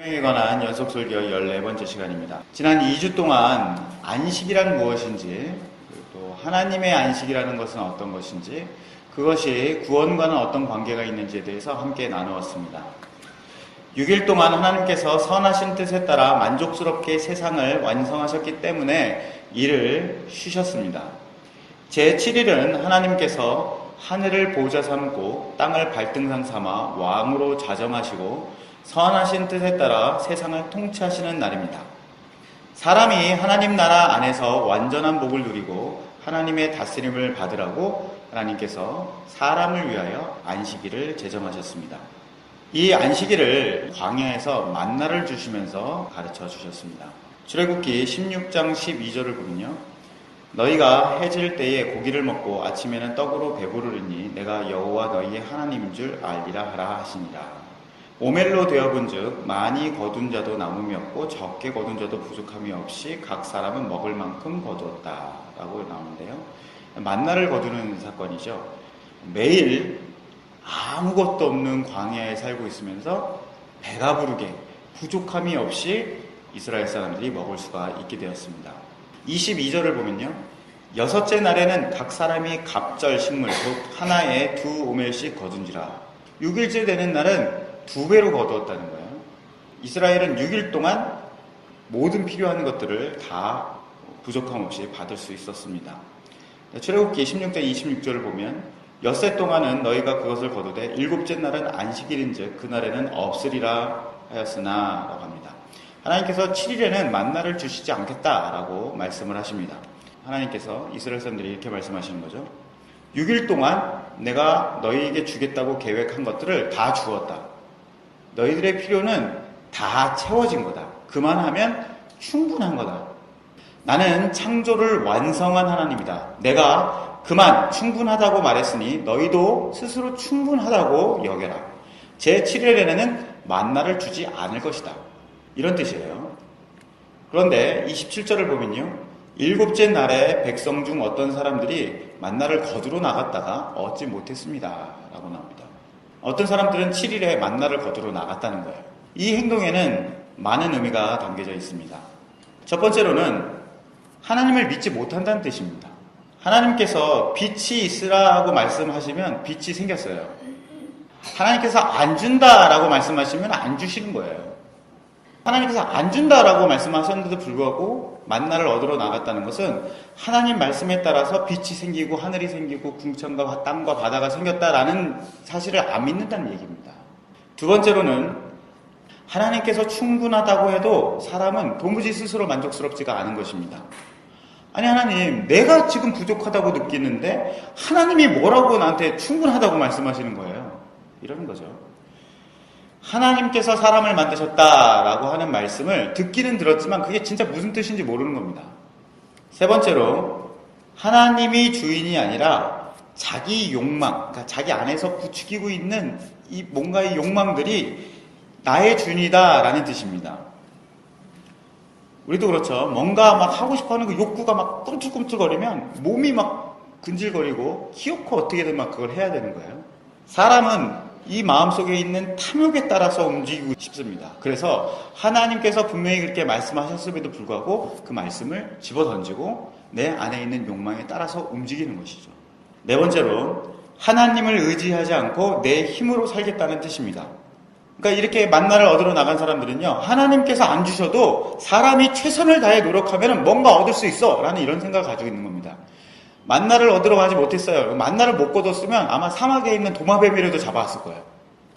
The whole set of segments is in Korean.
에 관한 연속설교 14번째 시간입니다. 지난 2주 동안 안식이란 무엇인지, 또 하나님의 안식이라는 것은 어떤 것인지, 그것이 구원과는 어떤 관계가 있는지에 대해서 함께 나누었습니다. 6일 동안 하나님께서 선하신 뜻에 따라 만족스럽게 세상을 완성하셨기 때문에 이를 쉬셨습니다. 제7일은 하나님께서 하늘을 보좌 삼고 땅을 발등상 삼아 왕으로 자정하시고 선하신 뜻에 따라 세상을 통치하시는 날입니다. 사람이 하나님 나라 안에서 완전한 복을 누리고 하나님의 다스림을 받으라고 하나님께서 사람을 위하여 안식일을 제정하셨습니다. 이 안식일을 광야에서 만나를 주시면서 가르쳐 주셨습니다. 출애굽기 16장 12절을 보면요, 너희가 해질 때에 고기를 먹고 아침에는 떡으로 배부르리니 내가 여호와 너희의 하나님인 줄 알리라 하라 하시니라. 오멜로 되어본즉 많이 거둔 자도 남음이 없고 적게 거둔 자도 부족함이 없이 각 사람은 먹을 만큼 거두었다라고 나오는데요. 만나를 거두는 사건이죠. 매일 아무것도 없는 광야에 살고 있으면서 배가 부르게 부족함이 없이 이스라엘 사람들이 먹을 수가 있게 되었습니다. 22절을 보면요, 여섯째 날에는 각 사람이 갑절 식물 곧 하나에 2오멜씩 거둔지라. 6일째 되는 날은 2배로 거두었다는 거예요. 이스라엘은 6일 동안 모든 필요한 것들을 다 부족함 없이 받을 수 있었습니다. 출애굽기 16장 26절을 보면 엿새 동안은 너희가 그것을 거두되 7째 날은 안식일인즉 그날에는 없으리라 하였으나 라고 합니다. 하나님께서 7일에는 만나를 주시지 않겠다라고 말씀을 하십니다. 하나님께서 이스라엘 사람들이 이렇게 말씀하시는 거죠. 6일 동안 내가 너희에게 주겠다고 계획한 것들을 다 주었다. 너희들의 필요는 다 채워진 거다. 그만하면 충분한 거다. 나는 창조를 완성한 하나님이다. 내가 그만 충분하다고 말했으니 너희도 스스로 충분하다고 여겨라. 제7일에는 만나를 주지 않을 것이다. 이런 뜻이에요. 그런데 27절을 보면요, 7째 날에 백성 중 어떤 사람들이 만나를 거두러 나갔다가 얻지 못했습니다 라고 나옵니다. 어떤 사람들은 7일에 만나를 거두러 나갔다는 거예요. 이 행동에는 많은 의미가 담겨져 있습니다. 첫 번째로는 하나님을 믿지 못한다는 뜻입니다. 하나님께서 빛이 있으라고 말씀하시면 빛이 생겼어요. 하나님께서 안 준다라고 말씀하시면 안 주시는 거예요. 하나님께서 안 준다라고 말씀하셨는데도 불구하고 만나를 얻으러 나갔다는 것은 하나님 말씀에 따라서 빛이 생기고 하늘이 생기고 궁천과 땅과 바다가 생겼다라는 사실을 안 믿는다는 얘기입니다. 두 번째로는 하나님께서 충분하다고 해도 사람은 도무지 스스로 만족스럽지가 않은 것입니다. 아니 하나님, 내가 지금 부족하다고 느끼는데 하나님이 뭐라고 나한테 충분하다고 말씀하시는 거예요. 이러는 거죠. 하나님께서 사람을 만드셨다라고 하는 말씀을 듣기는 들었지만 그게 진짜 무슨 뜻인지 모르는 겁니다. 세 번째로, 하나님이 주인이 아니라 자기 욕망, 그러니까 자기 안에서 부추기고 있는 이 뭔가의 욕망들이 나의 주인이다라는 뜻입니다. 우리도 그렇죠. 뭔가 막 하고 싶어 하는 그 욕구가 막 꿈틀꿈틀거리면 몸이 막 근질거리고 기어코 어떻게든 막 그걸 해야 되는 거예요. 사람은 이 마음속에 있는 탐욕에 따라서 움직이고 싶습니다. 그래서 하나님께서 분명히 그렇게 말씀하셨음에도 불구하고 그 말씀을 집어던지고 내 안에 있는 욕망에 따라서 움직이는 것이죠. 네 번째로, 하나님을 의지하지 않고 내 힘으로 살겠다는 뜻입니다. 그러니까 이렇게 만나를 얻으러 나간 사람들은요, 하나님께서 안 주셔도 사람이 최선을 다해 노력하면 뭔가 얻을 수 있어 라는 이런 생각을 가지고 있는 겁니다. 만나를 얻으러 가지 못했어요. 만나를 못 거뒀으면 아마 사막에 있는 도마뱀이라도 잡아왔을 거예요.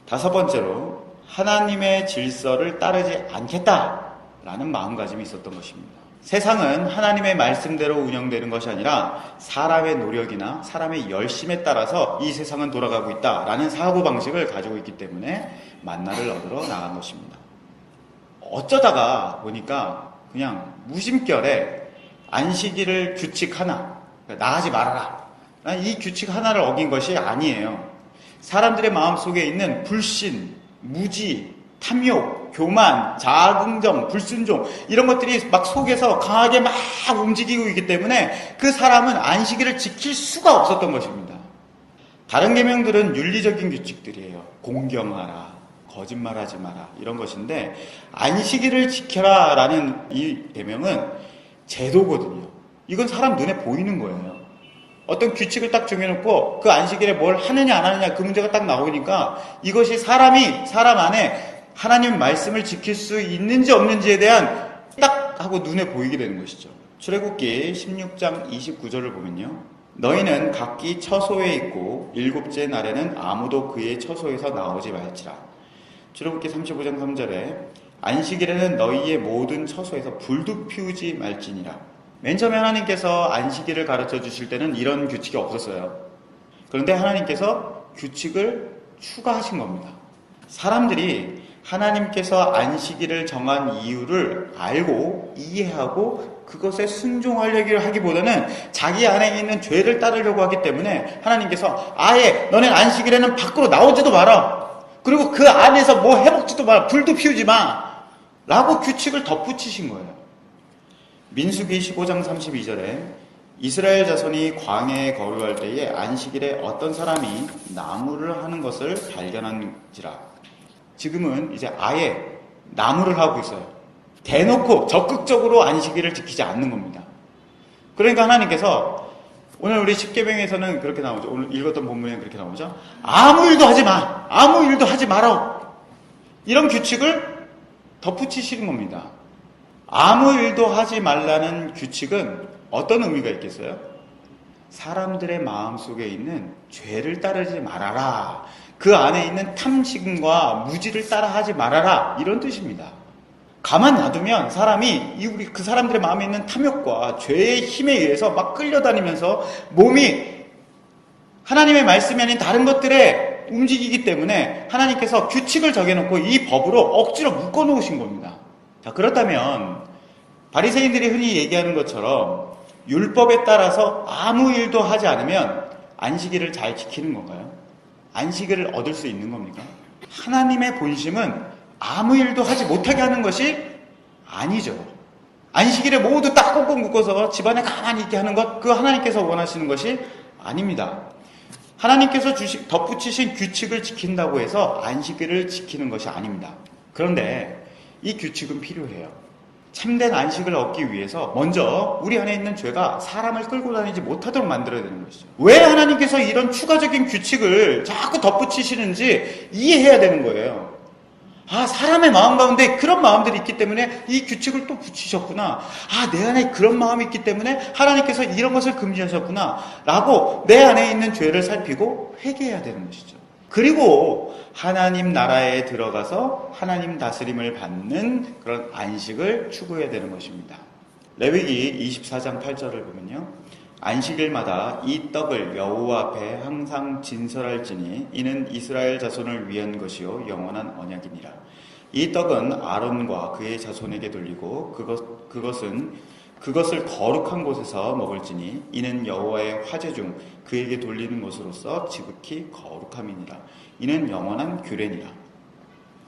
다섯 번째로, 하나님의 질서를 따르지 않겠다라는 마음가짐이 있었던 것입니다. 세상은 하나님의 말씀대로 운영되는 것이 아니라 사람의 노력이나 사람의 열심에 따라서 이 세상은 돌아가고 있다라는 사고방식을 가지고 있기 때문에 만나를 얻으러 나간 것입니다. 어쩌다가 보니까 그냥 무심결에 안식일을 규칙 하나, 나가지 말아라, 이 규칙 하나를 어긴 것이 아니에요. 사람들의 마음속에 있는 불신, 무지, 탐욕, 교만, 자아긍정, 불순종, 이런 것들이 막 속에서 강하게 막 움직이고 있기 때문에 그 사람은 안식일을 지킬 수가 없었던 것입니다. 다른 계명들은 윤리적인 규칙들이에요. 공경하라, 거짓말하지 마라 이런 것인데, 안식일을 지켜라 라는 이 계명은 제도거든요. 이건 사람 눈에 보이는 거예요. 어떤 규칙을 딱 정해놓고 그 안식일에 뭘 하느냐 안 하느냐 그 문제가 딱 나오니까 이것이 사람 안에 하나님 말씀을 지킬 수 있는지 없는지에 대한 딱 하고 눈에 보이게 되는 것이죠. 출애굽기 16장 29절을 보면요, 너희는 각기 처소에 있고 일곱째 날에는 아무도 그의 처소에서 나오지 말지라. 출애굽기 35장 3절에 안식일에는 너희의 모든 처소에서 불도 피우지 말지니라. 맨 처음에 하나님께서 안식일을 가르쳐 주실 때는 이런 규칙이 없었어요. 그런데 하나님께서 규칙을 추가하신 겁니다. 사람들이 하나님께서 안식일을 정한 이유를 알고 이해하고 그것에 순종하려고 하기보다는 자기 안에 있는 죄를 따르려고 하기 때문에 하나님께서 아예 너는 안식일에는 밖으로 나오지도 마라, 그리고 그 안에서 뭐 해먹지도 마라, 불도 피우지 마 라고 규칙을 덧붙이신 거예요. 민수기 15장 32절에 이스라엘 자손이 광야에 거류할 때에 안식일에 어떤 사람이 나무를 하는 것을 발견한지라. 지금은 이제 아예 나무를 하고 있어요. 대놓고 적극적으로 안식일을 지키지 않는 겁니다. 그러니까 하나님께서 오늘 우리 십계명에서는 그렇게 나오죠. 오늘 읽었던 본문에 그렇게 나오죠. 아무 일도 하지 마, 아무 일도 하지 마라, 이런 규칙을 덧붙이시는 겁니다. 아무 일도 하지 말라는 규칙은 어떤 의미가 있겠어요? 사람들의 마음속에 있는 죄를 따르지 말아라, 그 안에 있는 탐심과 무지를 따라하지 말아라, 이런 뜻입니다. 가만 놔두면 사람이 그 사람들의 마음에 있는 탐욕과 죄의 힘에 의해서 막 끌려다니면서 몸이 하나님의 말씀이 아닌 다른 것들에 움직이기 때문에 하나님께서 규칙을 정해놓고 이 법으로 억지로 묶어놓으신 겁니다. 자, 그렇다면 바리새인들이 흔히 얘기하는 것처럼 율법에 따라서 아무 일도 하지 않으면 안식일을 잘 지키는 건가요? 안식일을 얻을 수 있는 겁니까? 하나님의 본심은 아무 일도 하지 못하게 하는 것이 아니죠. 안식일에 모두 딱 꽁꽁 묶어서 집안에 가만히 있게 하는 것, 그 하나님께서 원하시는 것이 아닙니다. 하나님께서 덧붙이신 규칙을 지킨다고 해서 안식일을 지키는 것이 아닙니다. 그런데 이 규칙은 필요해요. 참된 안식을 얻기 위해서 먼저 우리 안에 있는 죄가 사람을 끌고 다니지 못하도록 만들어야 되는 것이죠. 왜 하나님께서 이런 추가적인 규칙을 자꾸 덧붙이시는지 이해해야 되는 거예요. 아, 사람의 마음 가운데 그런 마음들이 있기 때문에 이 규칙을 또 붙이셨구나. 아, 내 안에 그런 마음이 있기 때문에 하나님께서 이런 것을 금지하셨구나 라고 내 안에 있는 죄를 살피고 회개해야 되는 것이죠. 그리고 하나님 나라에 들어가서 하나님 다스림을 받는 그런 안식을 추구해야 되는 것입니다. 레위기 24장 8절을 보면요, 안식일마다 이 떡을 여호와 앞에 항상 진설할지니 이는 이스라엘 자손을 위한 것이요 영원한 언약이니라. 이 떡은 아론과 그의 자손에게 돌리고 그것을 거룩한 곳에서 먹을지니 이는 여호와의 화제 중 그에게 돌리는 것으로서 지극히 거룩함이니라. 이는 영원한 규례니라.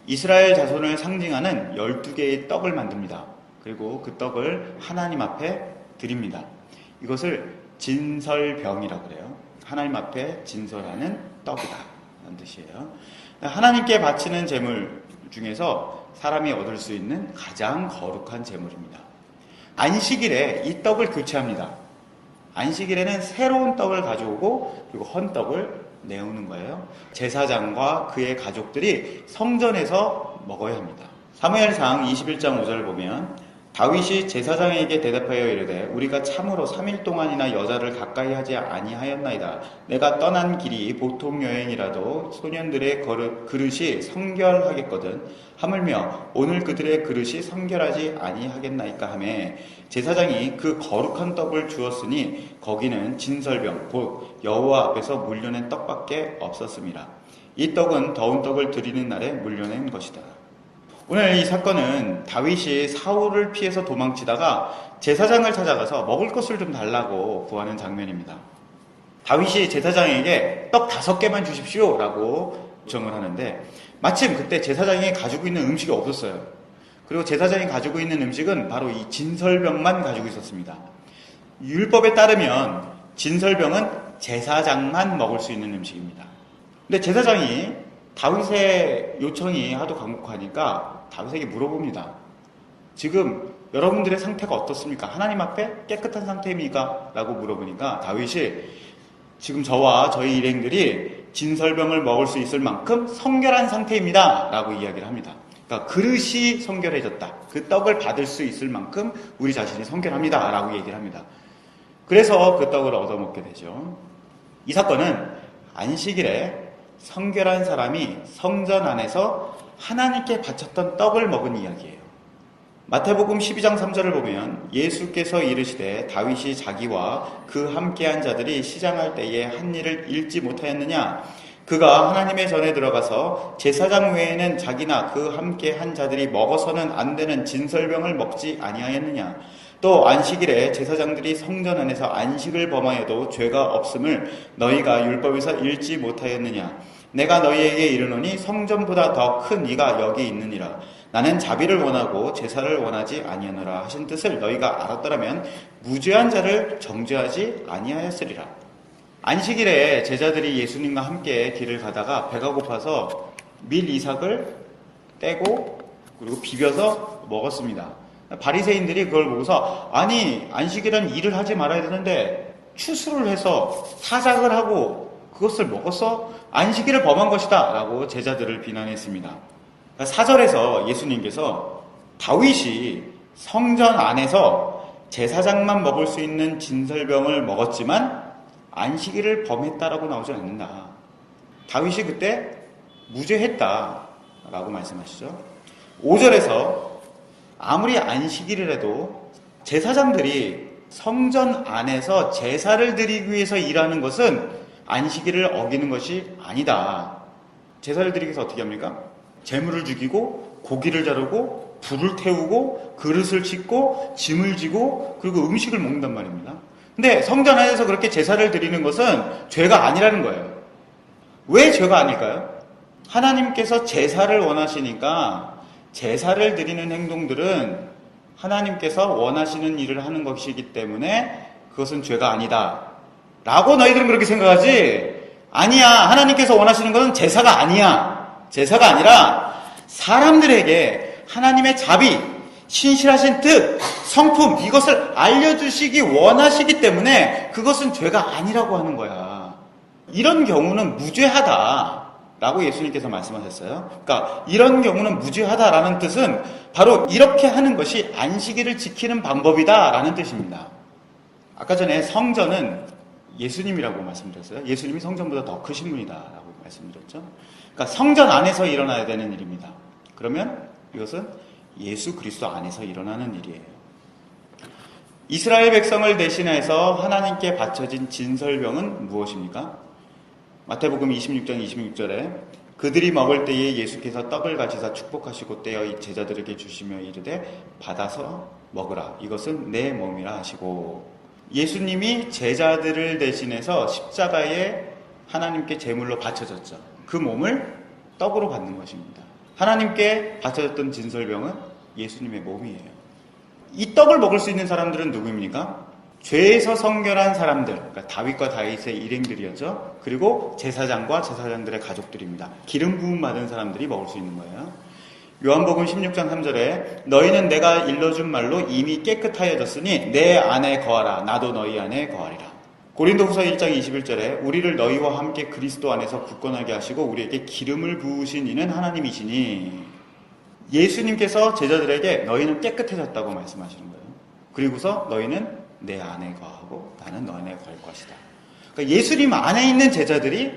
이스라엘 자손을 상징하는 12개의 떡을 만듭니다. 그리고 그 떡을 하나님 앞에 드립니다. 이것을 진설병이라고 그래요. 하나님 앞에 진설하는 떡이다 라는 뜻이에요. 하나님께 바치는 제물 중에서 사람이 얻을 수 있는 가장 거룩한 제물입니다. 안식일에 이 떡을 교체합니다. 안식일에는 새로운 떡을 가져오고 그리고 헌 떡을 내오는 거예요. 제사장과 그의 가족들이 성전에서 먹어야 합니다. 사무엘상 21장 5절을 보면 다윗이 제사장에게 대답하여 이르되 우리가 참으로 3일 동안이나 여자를 가까이 하지 아니하였나이다. 내가 떠난 길이 보통 여행이라도 소년들의 그릇이 성결하겠거든. 하물며 오늘 그들의 그릇이 성결하지 아니하겠나이까 하매 제사장이 그 거룩한 떡을 주었으니 거기는 진설병 곧 여호와 앞에서 물려낸 떡밖에 없었습니다. 이 떡은 더운 떡을 드리는 날에 물려낸 것이다. 오늘 이 사건은 다윗이 사울을 피해서 도망치다가 제사장을 찾아가서 먹을 것을 좀 달라고 구하는 장면입니다. 다윗이 제사장에게 떡 5개만 주십시오 라고 요청을 하는데 마침 그때 제사장이 가지고 있는 음식이 없었어요. 그리고 제사장이 가지고 있는 음식은 바로 이 진설병만 가지고 있었습니다. 율법에 따르면 진설병은 제사장만 먹을 수 있는 음식입니다. 근데 제사장이 다윗의 요청이 하도 간곡하니까 다윗에게 물어봅니다. 지금 여러분들의 상태가 어떻습니까? 하나님 앞에 깨끗한 상태입니까? 라고 물어보니까 다윗이 지금 저와 저희 일행들이 진설병을 먹을 수 있을 만큼 성결한 상태입니다. 라고 이야기를 합니다. 그러니까 그릇이 성결해졌다. 그 떡을 받을 수 있을 만큼 우리 자신이 성결합니다. 라고 얘기를 합니다. 그래서 그 떡을 얻어먹게 되죠. 이 사건은 안식일에 성결한 사람이 성전 안에서 하나님께 바쳤던 떡을 먹은 이야기예요. 마태복음 12장 3절을 보면 예수께서 이르시되 다윗이 자기와 그 함께한 자들이 시장할 때에 한 일을 잃지 못하였느냐? 그가 하나님의 전에 들어가서 제사장 외에는 자기나 그 함께한 자들이 먹어서는 안 되는 진설병을 먹지 아니하였느냐? 또 안식일에 제사장들이 성전 안에서 안식을 범하여도 죄가 없음을 너희가 율법에서 읽지 못하였느냐? 내가 너희에게 이르노니 성전보다 더 큰 이가 여기 있느니라. 나는 자비를 원하고 제사를 원하지 아니하노라 하신 뜻을 너희가 알았더라면 무죄한 자를 정죄하지 아니하였으리라. 안식일에 제자들이 예수님과 함께 길을 가다가 배가 고파서 밀 이삭을 떼고 그리고 비벼서 먹었습니다. 바리새인들이 그걸 보고서 아니 안식일은 일을 하지 말아야 되는데 추수를 해서 타작을 하고 그것을 먹어서 안식일을 범한 것이다 라고 제자들을 비난했습니다. 4절에서 예수님께서 다윗이 성전 안에서 제사장만 먹을 수 있는 진설병을 먹었지만 안식일을 범했다라고 나오지 않는다. 다윗이 그때 무죄했다라고 말씀하시죠. 5절에서 아무리 안식일이라도 제사장들이 성전 안에서 제사를 드리기 위해서 일하는 것은 안식일을 어기는 것이 아니다. 제사를 드리기 위해서 어떻게 합니까? 제물을 죽이고 고기를 자르고 불을 태우고 그릇을 씻고 짐을 지고 그리고 음식을 먹는단 말입니다. 근데 성전 안에서 그렇게 제사를 드리는 것은 죄가 아니라는 거예요. 왜 죄가 아닐까요? 하나님께서 제사를 원하시니까 제사를 드리는 행동들은 하나님께서 원하시는 일을 하는 것이기 때문에 그것은 죄가 아니다 라고 너희들은 그렇게 생각하지? 아니야. 하나님께서 원하시는 것은 제사가 아니야. 제사가 아니라 사람들에게 하나님의 자비, 신실하신 뜻, 성품 이것을 알려주시기 원하시기 때문에 그것은 죄가 아니라고 하는 거야. 이런 경우는 무죄하다라고 예수님께서 말씀하셨어요. 그러니까 이런 경우는 무죄하다라는 뜻은 바로 이렇게 하는 것이 안식일을 지키는 방법이다라는 뜻입니다. 아까 전에 성전은 예수님이라고 말씀드렸어요. 예수님이 성전보다 더 크신 분이다라고 말씀드렸죠. 그러니까 성전 안에서 일어나야 되는 일입니다. 그러면 이것은 예수 그리스도 안에서 일어나는 일이에요. 이스라엘 백성을 대신해서 하나님께 바쳐진 진설병은 무엇입니까? 마태복음 26장 26절에 그들이 먹을 때에 예수께서 떡을 가지사 축복하시고 떼어 제자들에게 주시며 이르되 받아서 먹으라. 이것은 내 몸이라 하시고 예수님이 제자들을 대신해서 십자가에 하나님께 제물로 바쳐졌죠. 그 몸을 떡으로 받는 것입니다. 하나님께 바쳐졌던 진설병은 예수님의 몸이에요. 이 떡을 먹을 수 있는 사람들은 누구입니까? 죄에서 성결한 사람들, 그러니까 다윗과 다윗의 일행들이었죠. 그리고 제사장과 제사장들의 가족들입니다. 기름 부음 받은 사람들이 먹을 수 있는 거예요. 요한복음 16장 3절에 너희는 내가 일러준 말로 이미 깨끗하여졌으니 내 안에 거하라. 나도 너희 안에 거하리라. 고린도후서 1장 21절에 우리를 너희와 함께 그리스도 안에서 굳건하게 하시고 우리에게 기름을 부으신 이는 하나님이시니 예수님께서 제자들에게 너희는 깨끗해졌다고 말씀하시는 거예요. 그리고서 너희는 내 안에 거하고 나는 너 안에 거할 것이다. 그러니까 예수님 안에 있는 제자들이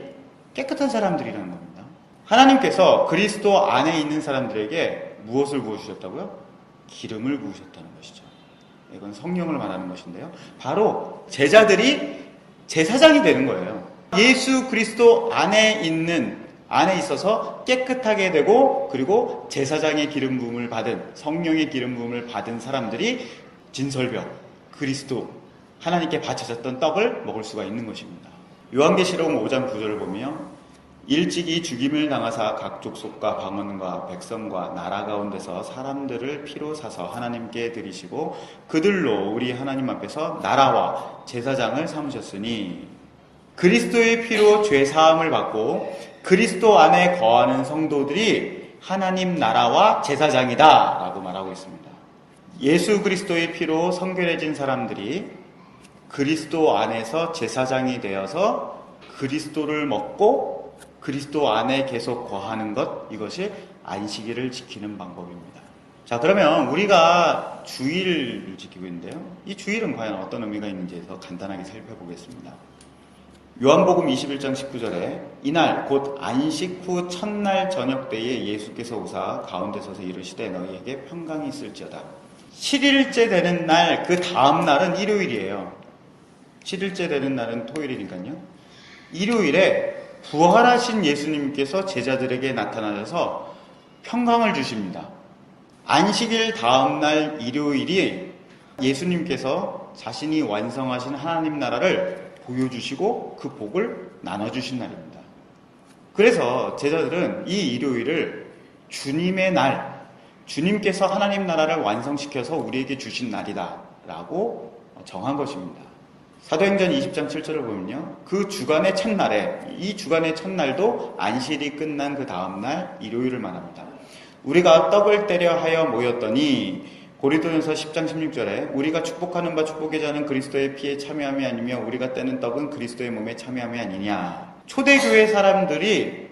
깨끗한 사람들이라는 겁니다. 하나님께서 그리스도 안에 있는 사람들에게 무엇을 부어주셨다고요? 기름을 부으셨다는 것이죠. 이건 성령을 말하는 것인데요. 바로 제자들이 제사장이 되는 거예요. 예수 그리스도 안에 있어서 깨끗하게 되고 그리고 제사장의 기름 부음을 받은 성령의 기름 부음을 받은 사람들이 진설병, 그리스도, 하나님께 바쳐졌던 떡을 먹을 수가 있는 것입니다. 요한계시록 5장 9절을 보면 일찍이 죽임을 당하사 각 족속과 방언과 백성과 나라 가운데서 사람들을 피로 사서 하나님께 드리시고 그들로 우리 하나님 앞에서 나라와 제사장을 삼으셨으니 그리스도의 피로 죄 사함을 받고 그리스도 안에 거하는 성도들이 하나님 나라와 제사장이다 라고 말하고 있습니다. 예수 그리스도의 피로 성결해진 사람들이 그리스도 안에서 제사장이 되어서 그리스도를 먹고 그리스도 안에 계속 거하는 것, 이것이 안식일을 지키는 방법입니다. 자, 그러면 우리가 주일을 지키고 있는데요. 이 주일은 과연 어떤 의미가 있는지에 서 간단하게 살펴보겠습니다. 요한복음 21장 19절에 이날 곧 안식 후 첫날 저녁 때에 예수께서 오사 가운데 서서 이르시되 너희에게 평강이 있을지어다. 7일째 되는 날, 그 다음 날은 일요일이에요. 7일째 되는 날은 토요일이니까요. 일요일에 부활하신 예수님께서 제자들에게 나타나셔서 평강을 주십니다. 안식일 다음 날 일요일이 예수님께서 자신이 완성하신 하나님 나라를 보여주시고 그 복을 나눠주신 날입니다. 그래서 제자들은 이 일요일을 주님의 날, 주님께서 하나님 나라를 완성시켜서 우리에게 주신 날이다 라고 정한 것입니다. 사도행전 20장 7절을 보면요, 그 주간의 첫날에, 이 주간의 첫날도 안식일이 끝난 그 다음날 일요일을 말합니다. 우리가 떡을 떼려 하여 모였더니, 고린도전서 10장 16절에 우리가 축복하는 바 축복의 자는 그리스도의 피에 참여함이 아니며 우리가 떼는 떡은 그리스도의 몸에 참여함이 아니냐. 초대교회 사람들이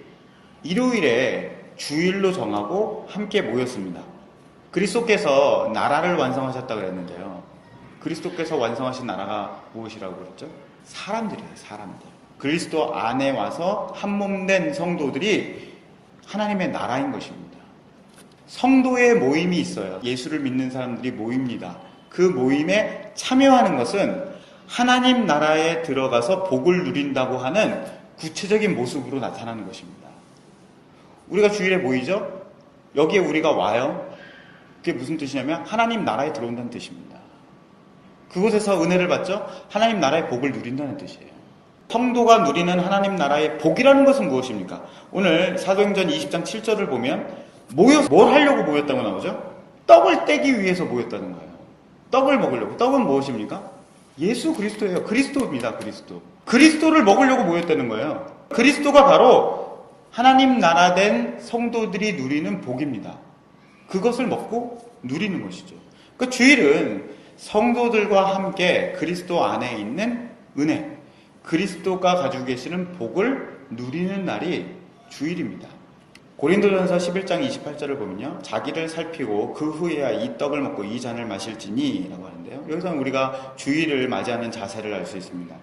일요일에 주일로 정하고 함께 모였습니다. 그리스도께서 나라를 완성하셨다고 그랬는데요. 그리스도께서 완성하신 나라가 무엇이라고 그랬죠? 사람들이에요, 사람들. 그리스도 안에 와서 한 몸 된 성도들이 하나님의 나라인 것입니다. 성도의 모임이 있어요. 예수를 믿는 사람들이 모입니다. 그 모임에 참여하는 것은 하나님 나라에 들어가서 복을 누린다고 하는 구체적인 모습으로 나타나는 것입니다. 우리가 주일에 모이죠? 여기에 우리가 와요. 그게 무슨 뜻이냐면 하나님 나라에 들어온다는 뜻입니다. 그곳에서 은혜를 받죠? 하나님 나라의 복을 누린다는 뜻이에요. 성도가 누리는 하나님 나라의 복이라는 것은 무엇입니까? 오늘 사도행전 20장 7절을 보면 모여서 뭘 하려고 모였다고 나오죠? 떡을 떼기 위해서 모였다는 거예요. 떡을 먹으려고. 떡은 무엇입니까? 예수 그리스도예요. 그리스도입니다. 그리스도. 그리스도를 먹으려고 모였다는 거예요. 그리스도가 바로 하나님 나라 된 성도들이 누리는 복입니다. 그것을 먹고 누리는 것이죠. 그 주일은 성도들과 함께 그리스도 안에 있는 은혜, 그리스도가 가지고 계시는 복을 누리는 날이 주일입니다. 고린도전서 11장 28절을 보면요, 자기를 살피고 그 후에야 이 떡을 먹고 이 잔을 마실지니 라고 하는데요. 여기서는 우리가 주일을 맞이하는 자세를 알 수 있습니다.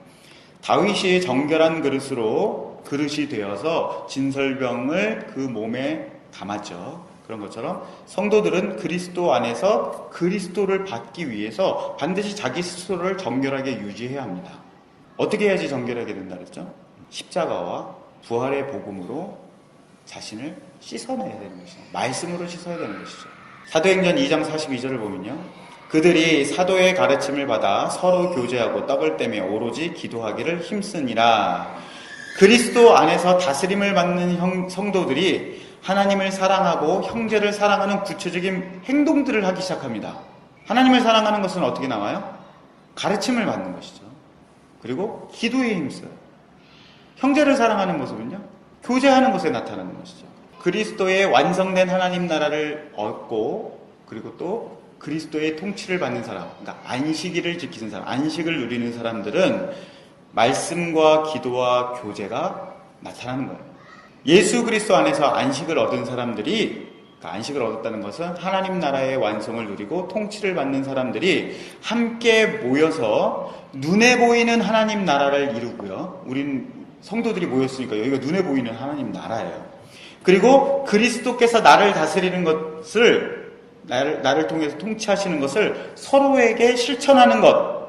다윗이 정결한 그릇이 되어서 진설병을 그 몸에 담았죠. 그런 것처럼 성도들은 그리스도 안에서 그리스도를 받기 위해서 반드시 자기 스스로를 정결하게 유지해야 합니다. 어떻게 해야지 정결하게 된다 그랬죠? 십자가와 부활의 복음으로 자신을 씻어내야 되는 것이죠. 말씀으로 씻어야 되는 것이죠. 사도행전 2장 42절을 보면요, 그들이 사도의 가르침을 받아 서로 교제하고 떡을 떼며 오로지 기도하기를 힘쓰니라. 그리스도 안에서 다스림을 받는 성도들이 하나님을 사랑하고 형제를 사랑하는 구체적인 행동들을 하기 시작합니다. 하나님을 사랑하는 것은 어떻게 나와요? 가르침을 받는 것이죠. 그리고 기도에 힘써요. 형제를 사랑하는 모습은요, 교제하는 것에 나타나는 것이죠. 그리스도의 완성된 하나님 나라를 얻고, 그리고 또 그리스도의 통치를 받는 사람, 그러니까 안식일을 지키는 사람, 안식을 누리는 사람들은 말씀과 기도와 교제가 나타나는 거예요. 예수 그리스도 안에서 안식을 얻은 사람들이, 그러니까 안식을 얻었다는 것은 하나님 나라의 완성을 누리고 통치를 받는 사람들이 함께 모여서 눈에 보이는 하나님 나라를 이루고요. 우린 성도들이 모였으니까 여기가 눈에 보이는 하나님 나라예요. 그리고 그리스도께서 나를 다스리는 것을, 나를 통해서 통치하시는 것을 서로에게 실천하는 것.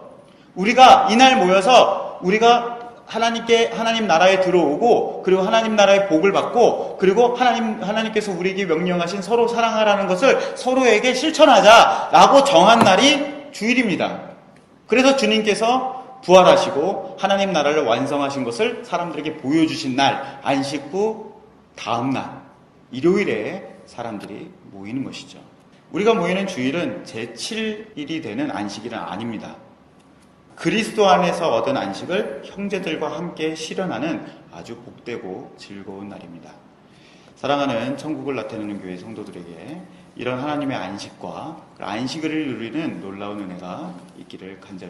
우리가 이날 모여서 우리가 하나님 나라에 들어오고, 그리고 하나님 나라의 복을 받고, 그리고 하나님께서 우리에게 명령하신 서로 사랑하라는 것을 서로에게 실천하자라고 정한 날이 주일입니다. 그래서 주님께서 부활하시고 하나님 나라를 완성하신 것을 사람들에게 보여주신 날, 안식 후 다음 날, 일요일에 사람들이 모이는 것이죠. 우리가 모이는 주일은 제7일이 되는 안식일은 아닙니다. 그리스도 안에서 얻은 안식을 형제들과 함께 실현하는 아주 복되고 즐거운 날입니다. 사랑하는 천국을 나타내는 교회 성도들에게 이런 하나님의 안식과 그 안식을 누리는 놀라운 은혜가 있기를 간절히